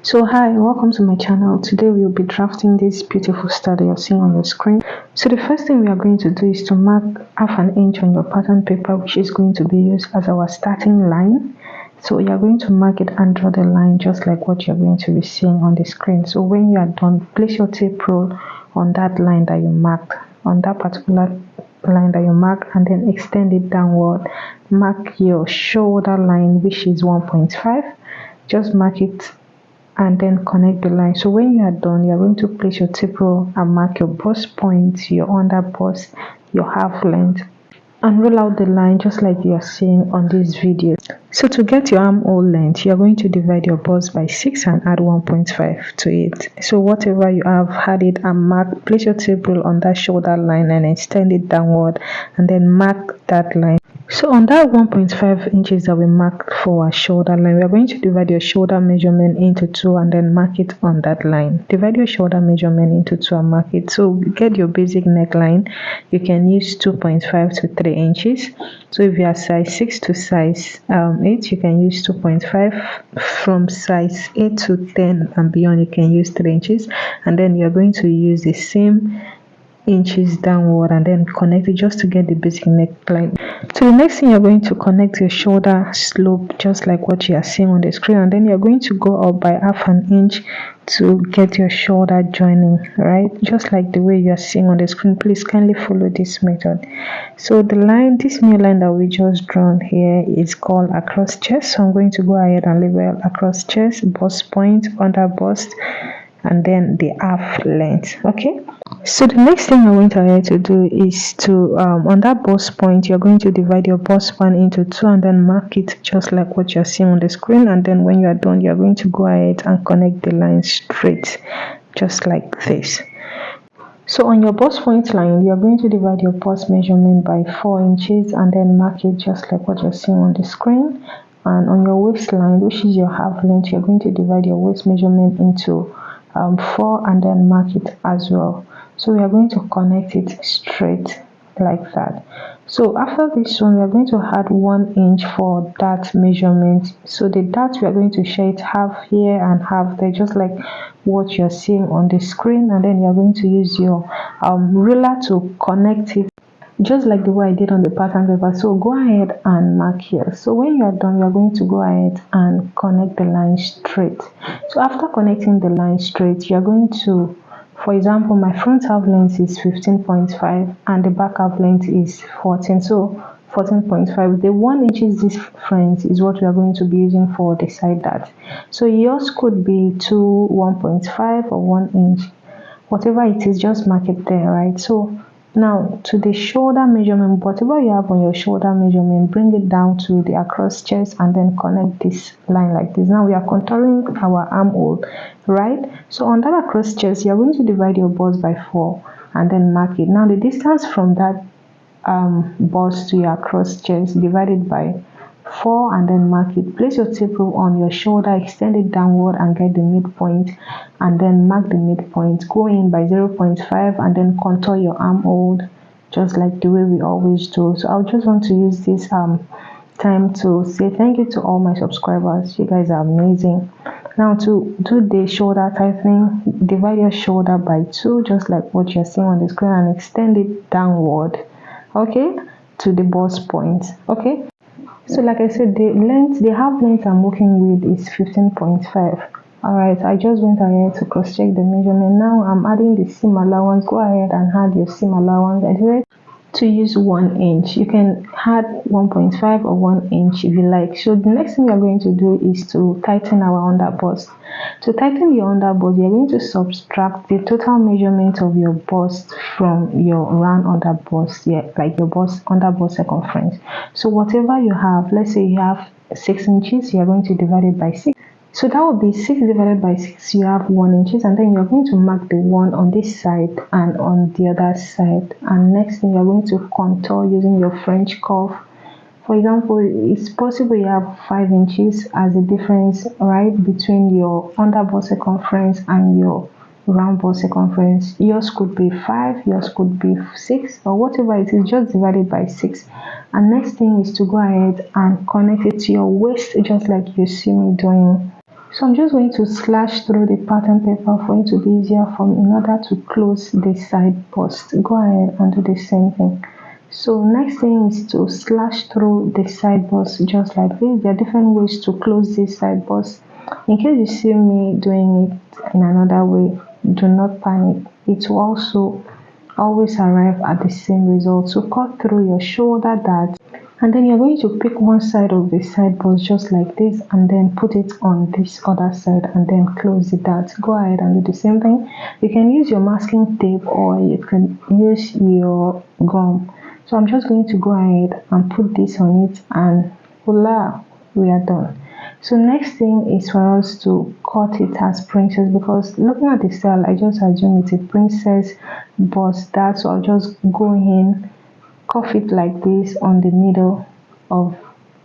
So hi, welcome to my channel. Today we will be drafting this beautiful star that you're seeing on your screen. So the first thing we are going to do is to mark half an inch on your pattern paper, which is going to be used as our starting line. So you are going to mark it and draw the line just like what you're going to be seeing on the screen. So when you are done, place your tape roll on that line that you marked, on that particular line that you mark, and then extend it downward. Mark your shoulder line, which is 1.5. Just mark it and then connect the line. So when you are done, you are going to place your tape roll and mark your bust point, your under bust, your half length, and roll out the line just like you are seeing on this video. So to get your armhole length, you are going to divide your bust by 6 and add 1.5 to it. So whatever you have, add it and mark. Place your tape roll on that shoulder line and extend it downward, and then mark that line. So on that 1.5 inches that we marked for our shoulder line, we are going to divide your shoulder measurement into 2 and then mark it on that line. Divide your shoulder measurement into 2 and mark it. So get your basic neckline. You can use 2.5 to 3 inches. So if you are size 6 to size 8, you can use 2.5. From size 8 to 10 and beyond, you can use 3 inches. And then you're going to use the same inches downward and then connect it just to get the basic neckline. So the next thing, you're going to connect your shoulder slope just like what you are seeing on the screen, and then you're going to go up by half an inch to get your shoulder joining, right? Just like the way you are seeing on the screen. Please kindly follow this method. So the line, this new line that we just drawn here, is called across chest. So I'm going to go ahead and label across chest, bust point, under bust, and then the half length. Okay, so the next thing I want to do is to on that bust point, you're going to divide your bust span into 2 and then mark it just like what you're seeing on the screen. And then when you are done, you're going to go ahead and connect the line straight just like this. So on your bust point line, you're going to divide your bust measurement by 4 inches and then mark it just like what you're seeing on the screen. And on your waistline, which is your half length, you're going to divide your waist measurement into 4 and then mark it as well. So we are going to connect it straight like that. So after this one, we are going to add 1 inch for that measurement. So the dart, we are going to share it half here and half there, just like what you're seeing on the screen. And then you're going to use your ruler to connect it just like the way I did on the pattern paper. So go ahead and mark here. So when you are done, you are going to go ahead and connect the line straight. So after connecting the line straight, you are going to, for example, my front half length is 15.5 and the back half length is 14. So 14.5. The 1 inches difference is what we are going to be using for the side dart. So yours could be 1.5 or 1 inch, whatever it is, just mark it there, right? So now to the shoulder measurement, whatever you have on your shoulder measurement, bring it down to the across chest and then connect this line like this. Now we are contouring our armhole, right? So on that across chest, you're going to divide your bust by 4 and then mark it. Now the distance from that bust to your across chest, divided by 4 and then mark it. Place your tape roll on your shoulder, extend it downward and get the midpoint, and then mark the midpoint. Go in by 0.5 and then contour your armhole just like the way we always do. So I just want to use this time to say thank you to all my subscribers. You guys are amazing. Now to do the shoulder tightening, divide your shoulder by 2 just like what you're seeing on the screen and extend it downward, okay, to the bust point. Okay, so like I said, the half length I'm working with is 15.5. all right, I just went ahead to cross check the measurement. Now I'm adding the seam allowance. Go ahead and add your seam allowance. I decided to use 1 inch. You can add 1.5 or 1 inch if you like. So the next thing we are going to do is to tighten our under bust. To tighten your under bust, you're going to subtract the total measurement of your bust from your round under bust, like your bust under bust circumference. So whatever you have, let's say you have 6 inches, you're going to divide it by 6. So that would be 6 divided by 6, you have 1 inches, and then you're going to mark the one on this side and on the other side. And next thing, you're going to contour using your French curve. For example, it's possible you have 5 inches as a difference, right, between your under bust circumference and your round bust circumference. Yours could be 5, yours could be 6, or whatever it is, just divided by 6. And next thing is to go ahead and connect it to your waist just like you see me doing. So I'm just going to slash through the pattern paper for it to be easier for me in order to close the side bust. Go ahead and do the same thing. So next thing is to slash through the side bust just like this. There are different ways to close this side bust. In case you see me doing it in another way, do not panic. It will also always arrive at the same result. So cut through your shoulder dart, and then you're going to pick one side of the side bust just like this and then put it on this other side and then close the dart. Go ahead and do the same thing. You can use your masking tape or you can use your gum. So I'm just going to go ahead and put this on it, and voila, we are done. So next thing is for us to cut it as princess, because looking at the style I just assume it's a princess bust dart. So I'll just go in, cuff it like this on the middle of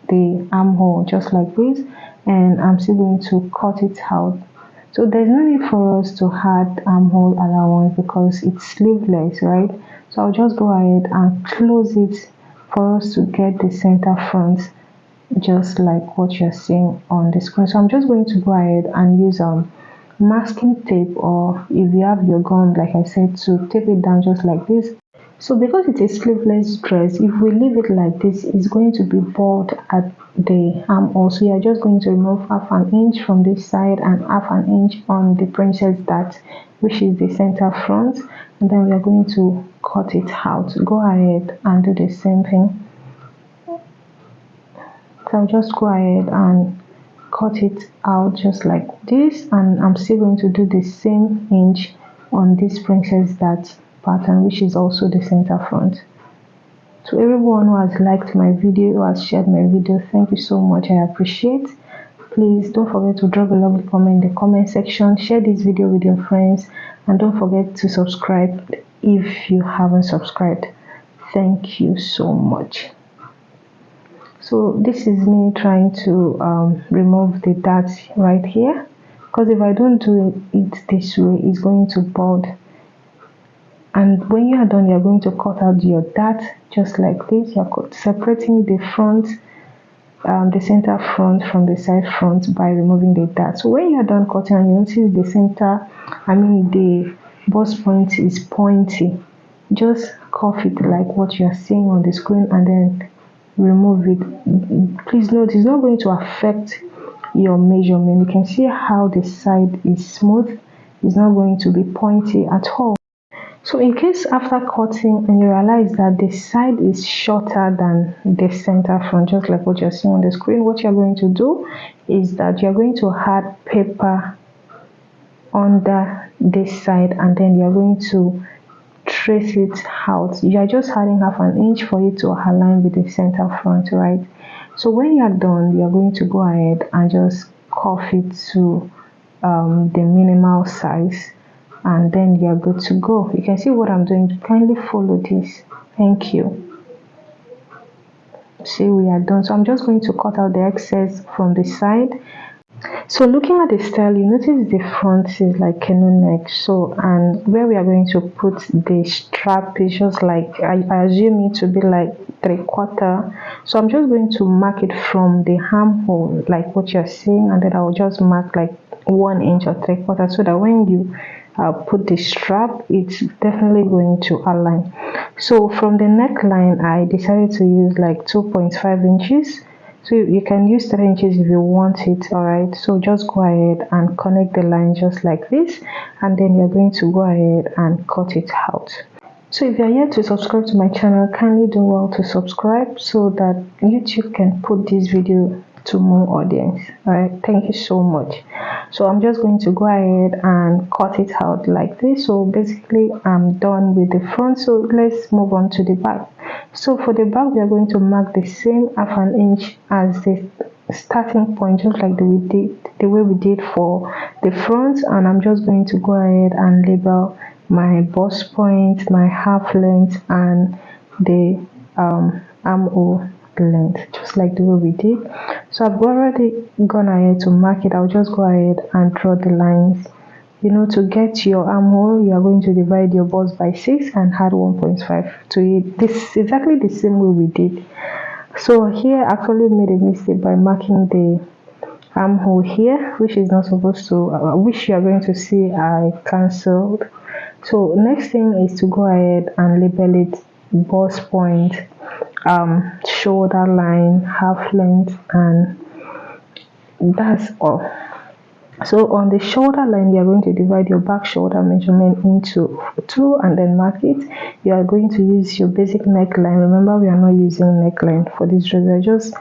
the armhole just like this, and I'm still going to cut it out. So there's no need for us to add armhole allowance because it's sleeveless, right? So I'll just go ahead and close it for us to get the center front just like what you're seeing on the screen. So I'm just going to go ahead and use masking tape, or if you have your gum like I said, to tape it down just like this. So because it's a sleeveless dress, if we leave it like this, it's going to be bald at the armhole. So you're just going to remove half an inch from this side and half an inch on the princess dart, which is the center front, and then we are going to cut it out. Go ahead and do the same thing. So I'll just go ahead and cut it out just like this, and I'm still going to do the same inch on this princess dart pattern, which is also the center front. To everyone who has liked my video, who has shared my video, thank you so much. I appreciate. Please don't forget to drop a lovely comment in the comment section, share this video with your friends, and don't forget to subscribe if you haven't subscribed. Thank you so much. So this is me trying to remove the dart right here, because if I don't do it this way, it's going to bald. And when you are done, you're going to cut out your dart just like this. You're separating the front, the center front from the side front by removing the dart. So when you're done cutting and you notice the center, the bust point is pointy, just cuff it like what you're seeing on the screen and then remove it. Please note, it's not going to affect your measurement. You can see how the side is smooth. It's not going to be pointy at all. So in case after cutting and you realize that the side is shorter than the center front, just like what you're seeing on the screen, what you're going to do is that you're going to add paper under this side, and then you're going to trace it out. You're just adding half an inch for it to align with the center front, right? So when you're done, you're going to go ahead and just cuff it to the minimal size, and then you're good to go. You can see what I'm doing. Kindly follow this. Thank you. See, we are done. So I'm just going to cut out the excess from the side. So looking at the style, you notice the front is like canoe neck. So, and where we are going to put the strap is just like, I assume it to be like 3/4. So I'm just going to mark it from the armhole like what you're seeing, and then I'll just mark like 1 inch or 3/4, so that when you put the strap, it's definitely going to align. So from the neckline, I decided to use like 2.5 inches. So you can use 3 inches if you want it. All right, so just go ahead and connect the line just like this, and then you're going to go ahead and cut it out. So if you're yet to subscribe to my channel, kindly do well to subscribe so that YouTube can put this video to more audience. All right, thank you so much. So I'm just going to go ahead and cut it out like this. So basically I'm done with the front, so let's move on to the back. So for the back, we are going to mark the same half an inch as the starting point, just like the way we did for the front. And I'm just going to go ahead and label my bust point, my half length, and the armhole length, just like the way we did. So I've already gone ahead to mark it. I'll just go ahead and draw the lines. You know, to get your armhole, you are going to divide your bust by 6 and add 1.5 to it. This is exactly the same way we did. So here I actually made a mistake by marking the armhole here, which is not supposed to, which you are going to see I cancelled. So next thing is to go ahead and label it bust point, shoulder line, half length, and that's all. So on the shoulder line, you are going to divide your back shoulder measurement into two and then mark it. You are going to use your basic neckline. Remember, we are not using neckline for this dress. We are just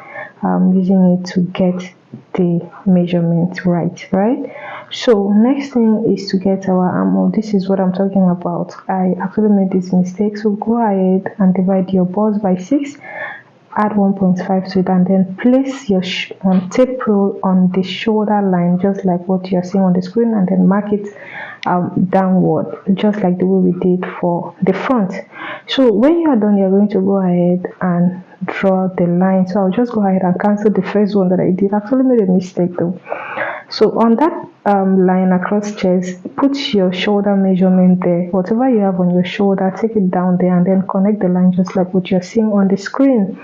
using it to get the measurement right? So next thing is to get our armhole. This is what I'm talking about. I actually made this mistake. So go ahead and divide your bust by 6, add 1.5 to it, and then place your tape roll on the shoulder line, just like what you're seeing on the screen, and then mark it downward, just like the way we did for the front. So when you are done, you're going to go ahead and draw the line. So I'll just go ahead and cancel the first one that I did. I actually made a mistake though. So on that line across chest, put your shoulder measurement there. Whatever you have on your shoulder, take it down there and then connect the line just like what you're seeing on the screen.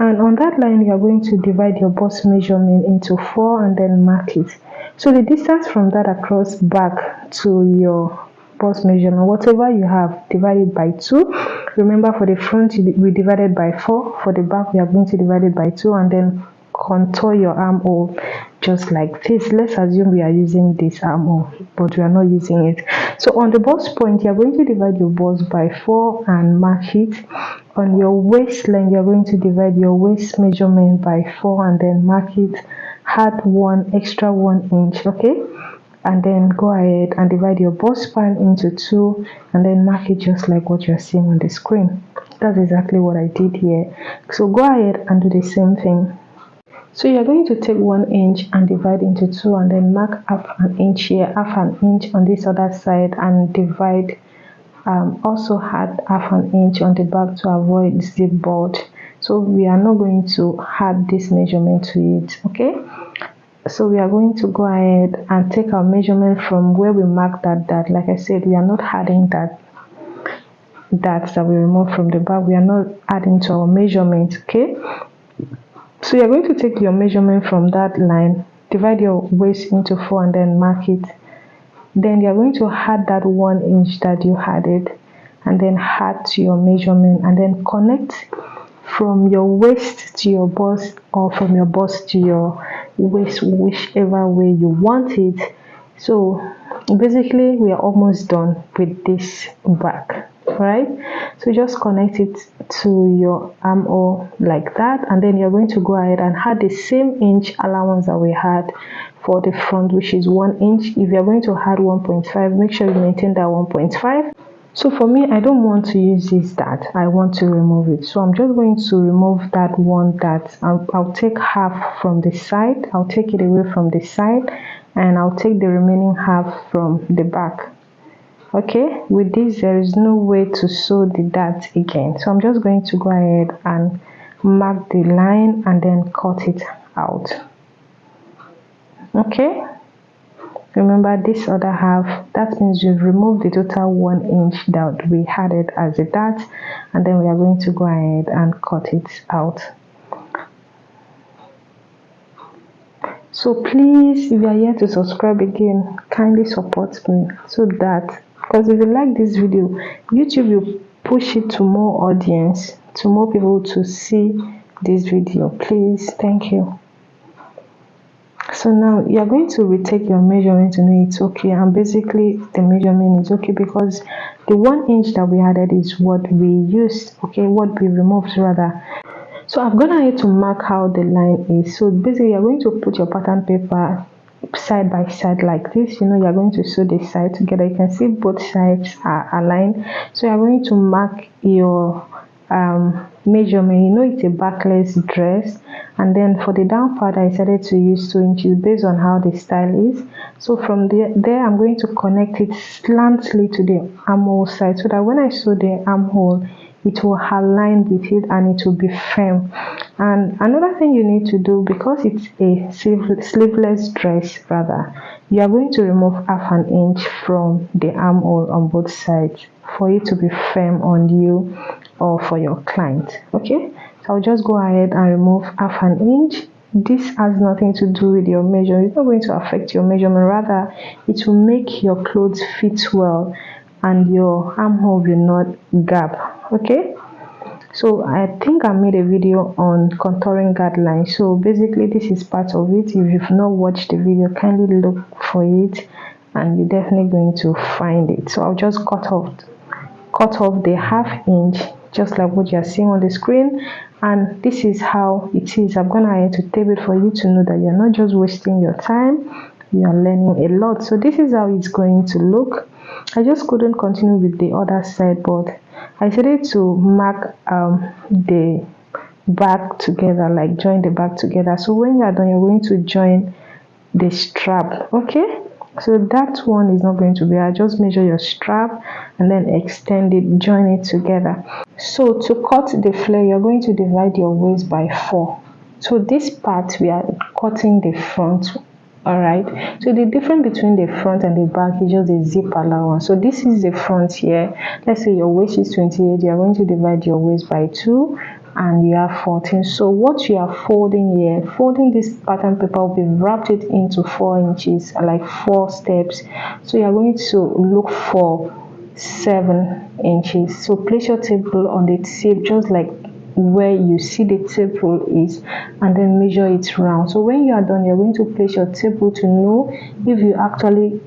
And on that line, you are going to divide your bust measurement into 4 and then mark it. So the distance from that across back to your bust measurement, whatever you have, divided by 2. Remember, for the front, we divided by 4. For the back, we are going to divide it by 2 and then contour your armhole just like this. Let's assume we are using this armhole, but we are not using it. So on the bust point, you are going to divide your bust by 4 and mark it. On your waistline, you are going to divide your waist measurement by 4 and then mark it. Add one extra 1 inch, okay? And then go ahead and divide your bust span into 2 and then mark it just like what you're seeing on the screen. That's exactly what I did here. So go ahead and do the same thing. So you're going to take 1 inch and divide into 2 and then mark half an inch here, half an inch on this other side, and divide. Also add half an inch on the back to avoid zip board. So we are not going to add this measurement to it, okay? So we are going to go ahead and take our measurement from where we marked that. Like I said, we are not adding that we removed from the back. We are not adding to our measurement, okay? So you're going to take your measurement from that line, divide your waist into 4 and then mark it. Then you're going to add that 1 inch that you added and then add to your measurement and then connect from your waist to your bust or from your bust to your waist, whichever way you want it. So basically we are almost done with this back, right? So just connect it to your armhole like that, and then you're going to go ahead and add the same inch allowance that we had for the front, which is 1 inch. If you're going to add 1.5, make sure you maintain that 1.5. So for me, I don't want to use this dart. I want to remove it. So I'm just going to remove that one dart. I'll take half from the side. I'll take it away from the side and I'll take the remaining half from the back. Okay, with this, there is no way to sew the dart again. So I'm just going to go ahead and mark the line and then cut it out. Okay. Remember this other half, that means you've removed the total 1 inch that we had it as a dart, and then we are going to go ahead and cut it out. So please, if you are here to subscribe again, kindly support me so that, because if you like this video, YouTube will push it to more audience, to more people to see this video. Please, thank you. So now you're going to retake your measurement to know it's okay, and basically the measurement is okay because the 1 inch that we added is what we used, okay, what we removed rather. So I've gone ahead to mark how the line is. So basically you're going to put your pattern paper side by side like this. You're going to sew the sides together. You can see both sides are aligned. So you're going to mark your measurement. It's a backless dress, and then for the down part I decided to use 2 inches based on how the style is. So from there I'm going to connect it slantly to the armhole side so that when I sew the armhole, it will align with it and it will be firm. And another thing you need to do, because it's a sleeveless dress rather, you are going to remove half an inch from the armhole on both sides for it to be firm on you or for your client. Okay, so I'll just go ahead and remove half an inch this has nothing to do with your measure. It's not going to affect your measurement, rather it will make your clothes fit well and your armhole will not gap. Okay, so I think I made a video on contouring guidelines. So basically this is part of it. If you've not watched the video, kindly look for it and you're definitely going to find it. So I'll just cut off the half inch, just like what you're seeing on the screen, and this is how it is. I'm gonna ahead to tape it for you to know that you're not just wasting your time, you are learning a lot. So this is how it's going to look. I just couldn't continue with the other side, but I decided to mark the back together, like join the back together. So when you're done, you're going to join the strap. Okay, so that one is not going to be hard. Just measure your strap and then extend it, join it together. So to cut the flare, you're going to divide your waist by 4. So this part we are cutting the front. All right, so the difference between the front and the back is just the zip allowance. So this is the front here. Let's say your waist is 28, you are going to divide your waist by 2 and you have 14. So what you are folding here, folding this pattern paper will be wrapped it into 4 inches, like 4 steps. So you are going to look for 7 inches. So place your table on the tip, just like where you see the table is, and then measure it round. So when you are done, you're going to place your table to know if you actually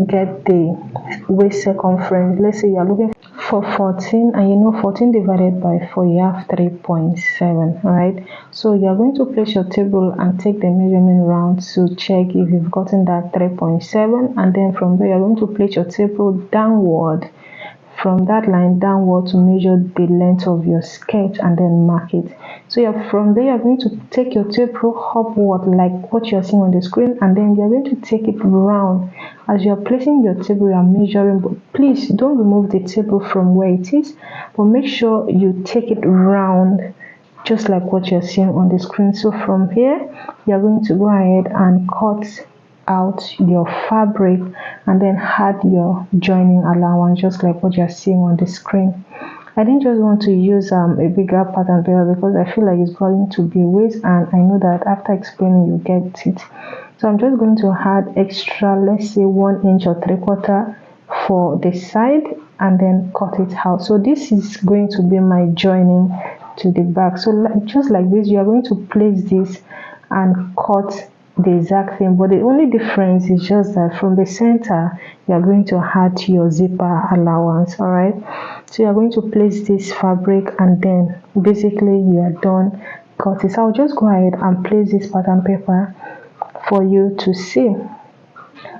get the waist circumference. Let's say you are looking for 14 and you know 14 divided by 4, you have 3.7. all right, so you're going to place your table and take the measurement round to check if you've gotten that 3.7, and then from there you're going to place your table downward from that line downward to measure the length of your skirt and then mark it. So from there you're going to take your table upward like what you're seeing on the screen, and then you're going to take it round. As you're placing your table, you're measuring, but please don't remove the table from where it is, but make sure you take it round just like what you're seeing on the screen. So from here you're going to go ahead and cut out your fabric and then add your joining allowance, just like what you're seeing on the screen. I didn't just want to use a bigger pattern paper because I feel like it's going to be waste, and I know that after explaining you get it. So I'm just going to add extra, let's say 1 inch or 3/4 for the side, and then cut it out. So this is going to be my joining to the back. So just like this, you are going to place this and cut the exact thing, but the only difference is just that from the center you are going to add your zipper allowance. All right, so you are going to place this fabric and then basically you are done. Cut it. So I'll just go ahead and place this pattern paper for you to see.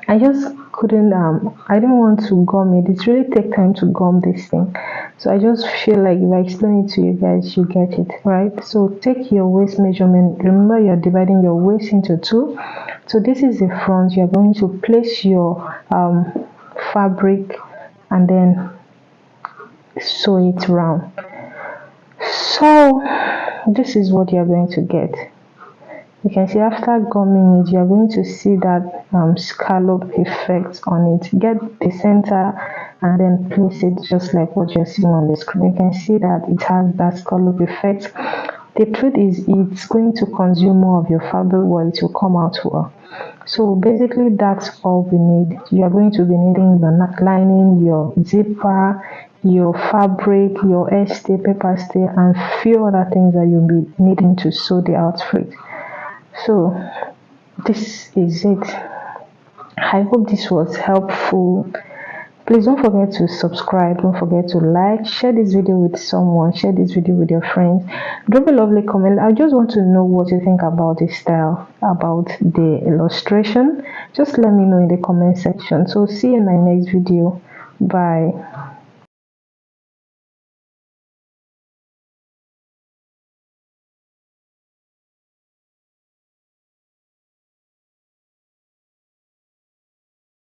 I just couldn't I didn't want to gum it. It really take time to gum this thing, so I just feel like if I explain it to you guys, you get it, right? So take your waist measurement. Remember, you're dividing your waist into 2. So this is the front. You're going to place your fabric and then sew it round. So this is what you're going to get. You can see after gumming it, you're going to see that scallop effect on it. Get the center and then place it just like what you're seeing on the screen. You can see that it has that scallop effect. The truth is, it's going to consume more of your fabric, while it will come out well. So basically that's all we need. You are going to be needing your neck lining, your zipper, your fabric, your stay, paper stay, and few other things that you'll be needing to sew the outfit. So this is it. I hope this was helpful. Please don't forget to subscribe, don't forget to like, share this video with someone, share this video with your friends, drop a lovely comment. I just want to know what you think about the style, about the illustration. Just let me know in the comment section. So see you in my next video. Bye.